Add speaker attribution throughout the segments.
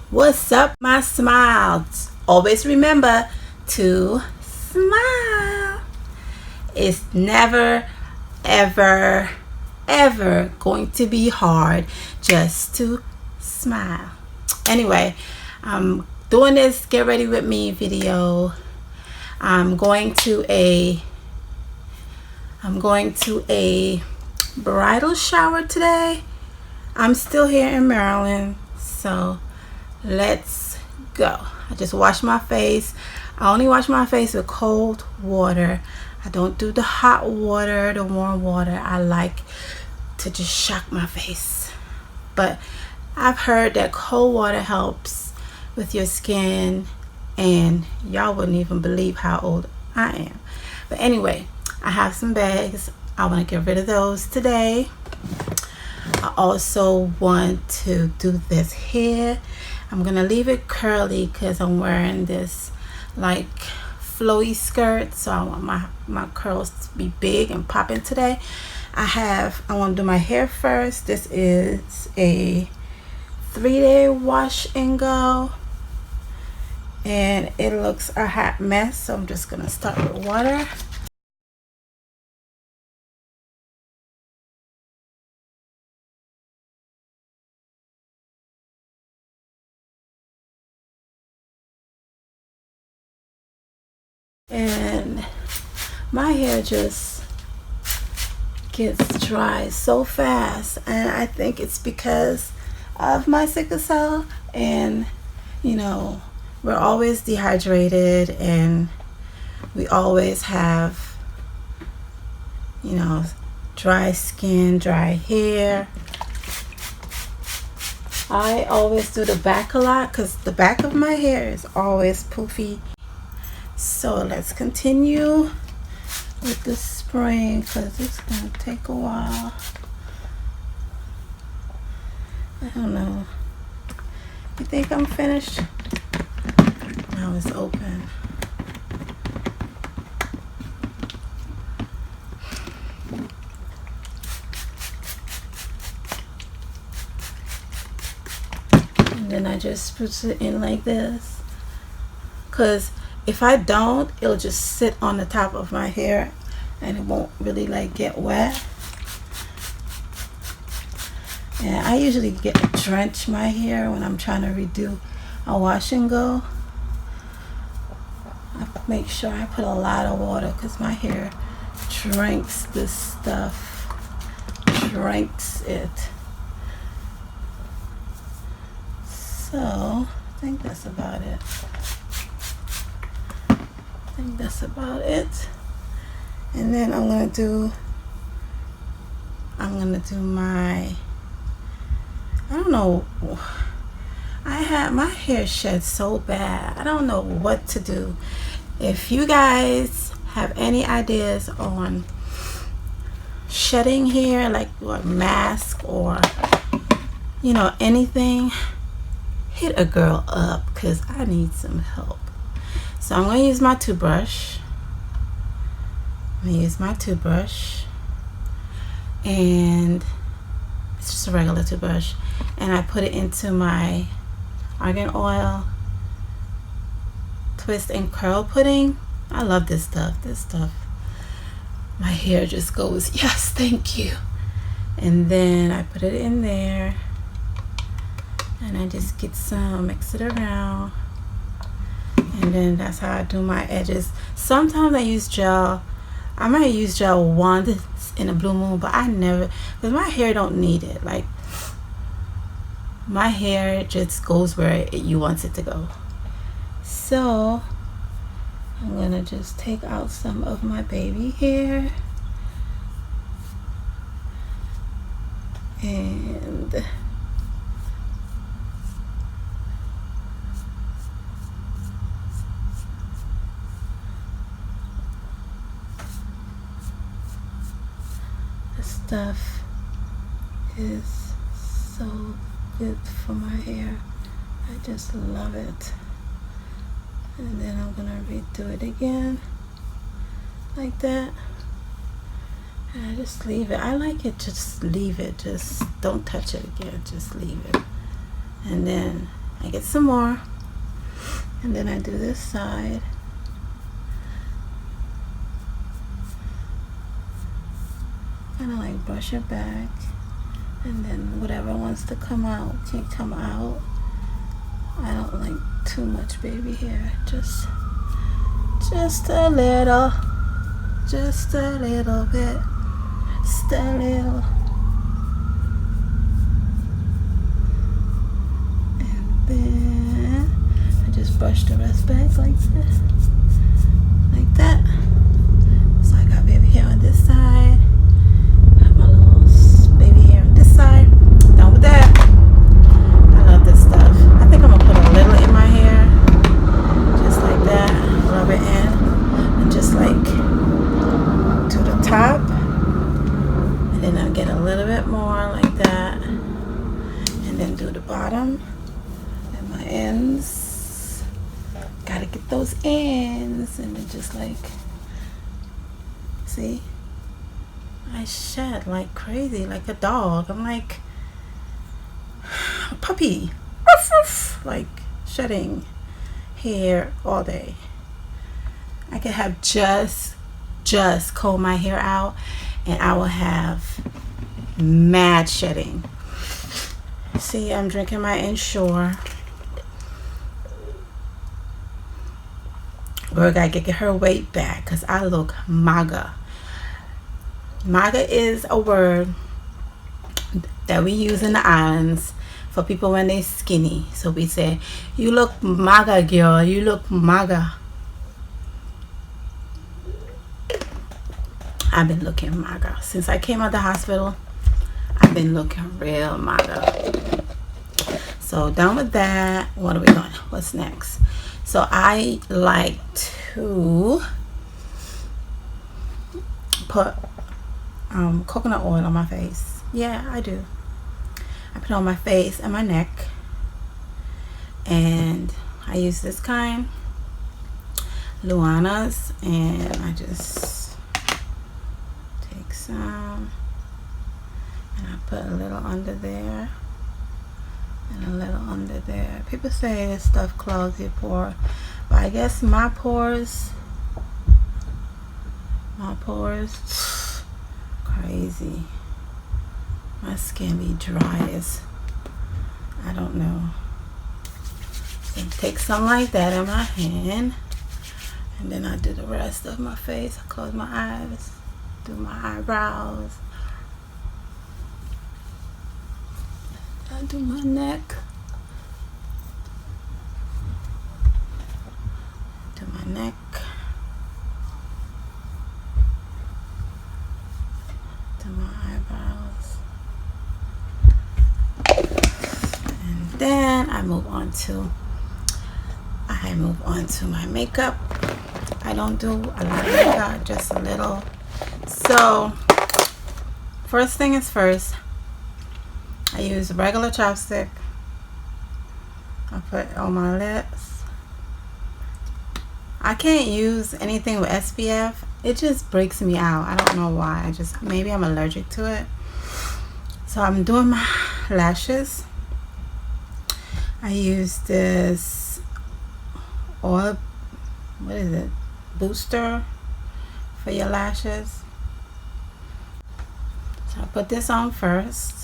Speaker 1: What's up, my smiles? Always remember to smile. It's never, ever, ever going to be hard just to smile. Anyway, I'm doing this get ready with me video. I'm going to a bridal shower today. I'm still here in Maryland, so let's go. I just washed my face. I only wash my face with cold water. I don't do the hot water, the warm water. I like to just shock my face. But I've heard that cold water helps with your skin, and y'all wouldn't even believe how old I am. But anyway, I have some bags. I want to get rid of those today. I also want to do this hair. I'm gonna leave it curly because I'm wearing this like flowy skirt, so I want my curls to be big and popping today. I want to do my hair first. This is a 3-day wash and go, and it looks a hot mess, so I'm just gonna start with water. And my hair just gets dry so fast, and I think it's because of my sickle cell, and we're always dehydrated, and we always have dry skin, dry hair. I always do the back a lot because the back of my hair is always poofy. So let's continue with the spraying because it's gonna take a while. I don't know. You think I'm finished? Now it's open. And then I just put it in like this, because if I don't, it'll just sit on the top of my hair and it won't really like get wet. And I usually drench my hair when I'm trying to redo a wash and go. I make sure I put a lot of water because my hair drinks this stuff, drinks it. So I think that's about it. And then I'm gonna do my, I don't know, my hair sheds so bad. I don't know what to do. If you guys have any ideas on shedding hair, like what mask or anything, hit a girl up because I need some help. So I'm going to use my toothbrush. And it's just a regular toothbrush. And I put it into my argan oil twist and curl pudding. I love this stuff. My hair just goes, yes, thank you. And then I put it in there. And I just get some, mix it around. And then that's how I do my edges. Sometimes I use gel. I might use gel once in a blue moon, but I never, because my hair don't need it. Like, my hair just goes where you want it to go. So I'm gonna just take out some of my baby hair, and stuff is so good for my hair. I just love it. And then I'm gonna redo it again like that, and I just leave it. I like it, just leave it, just don't touch it again, just leave it. And then I get some more, and then I do this side. Kind of like brush it back, and then whatever wants to come out can come out. I don't like too much baby hair, just a little, just a little bit, just a little. And then I just brush the rest back like this, like that. So I got baby hair on this side, got my little baby hair on this side. Done with that. I love this stuff. I think I'm gonna put a little in my hair, just like that. Rub it in, and just like to the top, and then I'll get a little bit more like that, and then do the bottom and my ends. Gotta get those ends, and then just like, see, I shed like crazy, like a dog. I'm like a puppy, ruff, ruff, like shedding hair all day. I could have just comb my hair out, and I will have mad shedding. See, I'm drinking my Ensure. Girl gotta get her weight back, because I look maga. Maga is a word that we use in the islands for people when they're skinny. So we say, you look maga, girl, you look maga. I've been looking maga since I came out of the hospital. I've been looking real maga. So done with that. What are we doing? What's next? So I like to put coconut oil on my face. Yeah, I do. I put it on my face and my neck, and I use this kind, Luana's, and I just take some and I put a little under there and a little under there. People say this stuff clogs your pore, but I guess my pores crazy. My skin be dry as I don't know. So take some like that in my hand, and then I do the rest of my face. I close my eyes, do my eyebrows, I do my neck, do my neck, do my eyebrows, and then I move on to my makeup. I don't do a lot of makeup, just a little. So first thing is first, I use regular chapstick. I put it on my lips. I can't use anything with SPF. It just breaks me out. I don't know why. Maybe I'm allergic to it. So I'm doing my lashes. I use this oil, what is it, booster for your lashes. So I put this on first.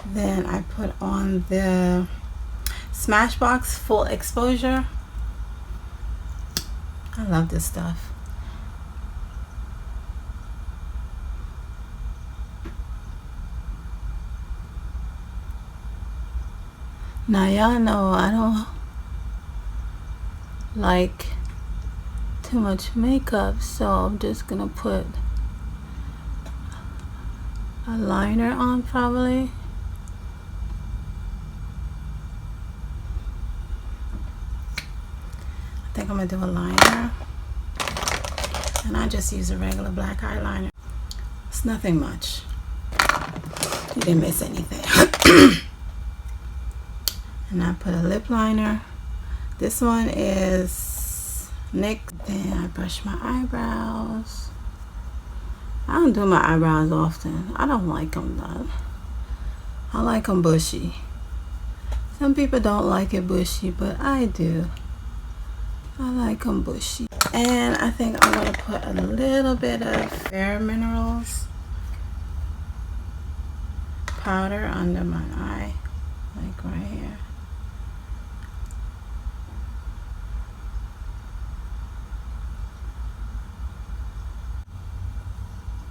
Speaker 1: Then I put on the Smashbox Full Exposure. I love this stuff. Now y'all know I don't like too much makeup, so I'm just gonna put a liner on probably. I think I'm gonna do a liner. And I just use a regular black eyeliner. It's nothing much. You didn't miss anything. And I put a lip liner. This one is NYX. Then I brush my eyebrows. I don't do my eyebrows often. I don't like them done. I like them bushy. Some people don't like it bushy, but I do. I like them bushy. And I think I'm going to put a little bit of Bare Minerals powder under my eye, like right here.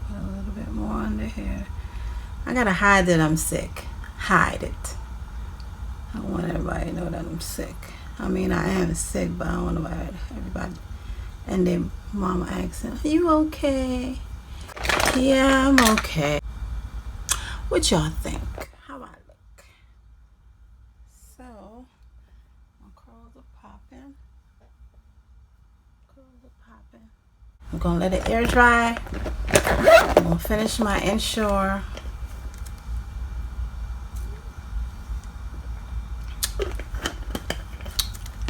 Speaker 1: Put a little bit more under here. I gotta hide that I'm sick. Hide it. I don't want everybody to know that I'm sick. I mean, I am sick, but I don't want everybody and their mama asking, "Are you okay?" Yeah, I'm okay. What y'all think? How I look? So, my curls are popping. Curls are popping. I'm gonna let it air dry. I'm gonna finish my Ensure.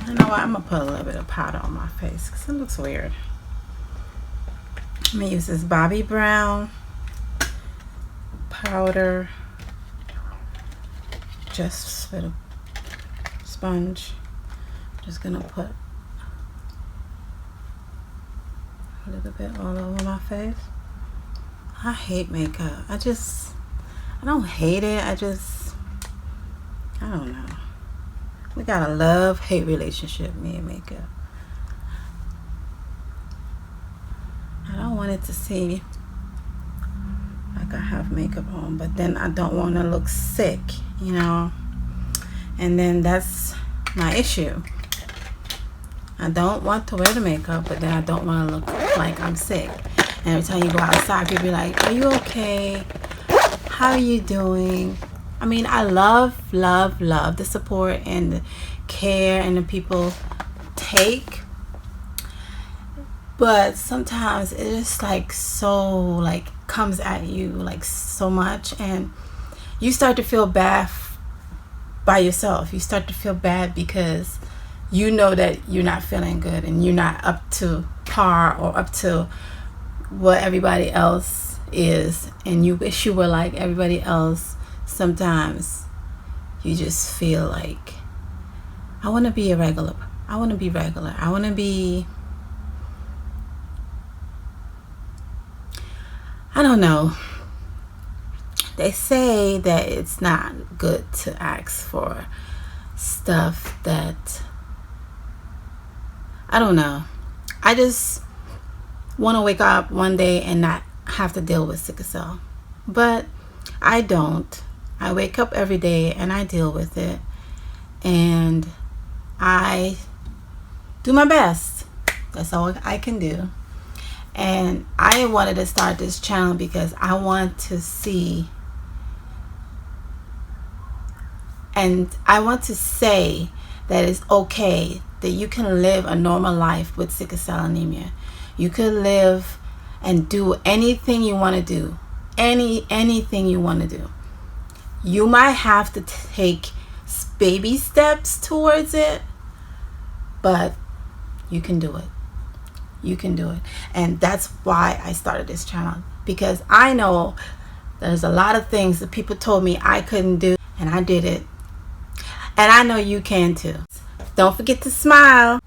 Speaker 1: You know what? I'm gonna put a little bit of powder on my face because it looks weird. I'm gonna use this Bobbi Brown powder. Just with a sponge. Just gonna put a little bit all over my face. I hate makeup. I don't hate it. I don't know. We got a love-hate relationship, me and makeup. I don't want it to seem like I have makeup on, but then I don't want to look sick, you know? And then that's my issue. I don't want to wear the makeup, but then I don't want to look like I'm sick. And every time you go outside, people be like, "Are you okay? How are you doing?" I mean, I love the support and the care and the people take. But sometimes it just like so like comes at you like so much, and you start to feel bad by yourself. You start to feel bad because you know that you're not feeling good and you're not up to par or up to what everybody else is, and you wish you were like everybody else. Sometimes you just feel like, I want to be a regular. I want to be regular. I want to be, I don't know. They say that it's not good to ask for stuff that, I don't know. I just want to wake up one day and not have to deal with sickle cell. But I don't. I wake up every day and I deal with it. And I do my best. That's all I can do. And I wanted to start this channel because I want to see, and I want to say that it's okay that you can live a normal life with sickle cell anemia. You could live and do anything you want to do. Anything you want to do. You might have to take baby steps towards it, but you can do it. You can do it. And that's why I started this channel, because I know there's a lot of things that people told me I couldn't do, and I did it. And I know you can too. Don't forget to smile.